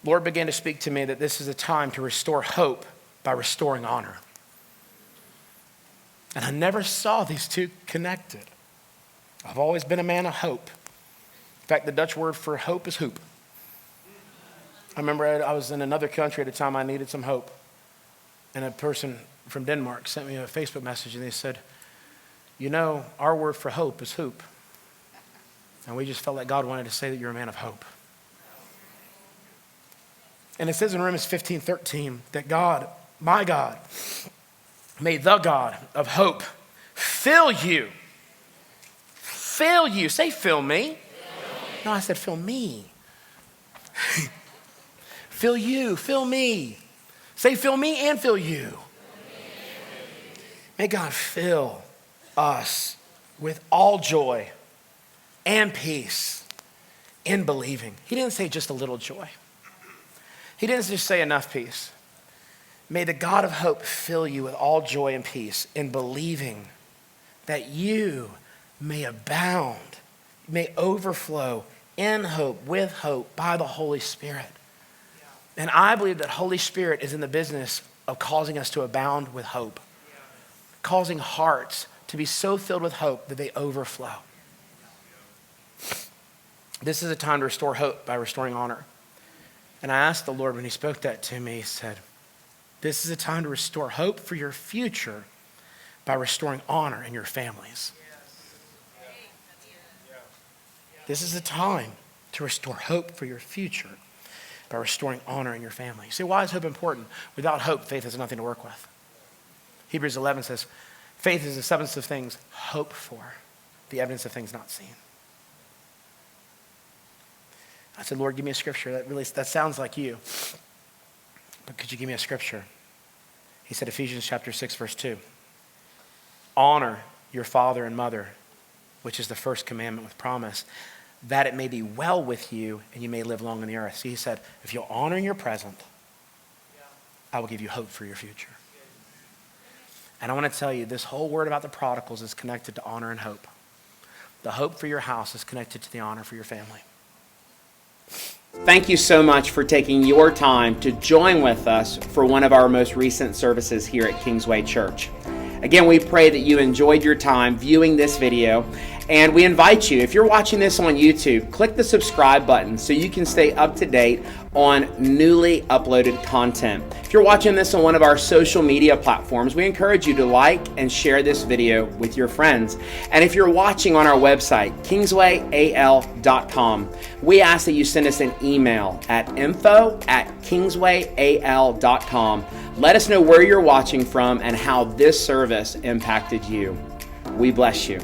Lord began to speak to me that this is a time to restore hope by restoring honor. And I never saw these two connected. I've always been a man of hope. In fact, the Dutch word for hope is hoop. I remember I was in another country at a time I needed some hope. And a person from Denmark sent me a Facebook message and they said, you know, our word for hope is hoop. And we just felt like God wanted to say that you're a man of hope. And it says in Romans 15:13 that God, my God, may the God of hope fill you. Fill you. Say, fill me. No, I said, fill me. Fill you. Fill me. Say, fill me and fill you. May God fill us with all joy and peace in believing. He didn't say just a little joy. He didn't just say enough peace. May the God of hope fill you with all joy and peace in believing that you may abound, may overflow in hope, with hope, by the Holy Spirit. And I believe that Holy Spirit is in the business of causing us to abound with hope, causing hearts to be so filled with hope that they overflow. This is a time to restore hope by restoring honor. And I asked the Lord when he spoke that to me, he said, this is a time to restore hope for your future by restoring honor in your families. This is a time to restore hope for your future by restoring honor in your family. See, why is hope important? Without hope, faith has nothing to work with. Hebrews 11 says, faith is the substance of things hoped for, the evidence of things not seen. I said, Lord, give me a scripture. That sounds like you. But could you give me a scripture? He said, Ephesians chapter 6, verse 2. Honor your father and mother, which is the first commandment with promise, that it may be well with you and you may live long on the earth. See, he said, if you'll honor in your present, I will give you hope for your future. And I want to tell you, this whole word about the prodigals is connected to honor and hope. The hope for your house is connected to the honor for your family. Thank you so much for taking your time to join with us for one of our most recent services here at Kingsway Church. Again, we pray that you enjoyed your time viewing this video, and we invite you, if you're watching this on YouTube, click the subscribe button so you can stay up to date on newly uploaded content. If you're watching this on one of our social media platforms, we encourage you to like and share this video with your friends. And if you're watching on our website, kingswayal.com, we ask that you send us an email at info@kingswayal.com. Let us know where you're watching from and how this service impacted you. We bless you.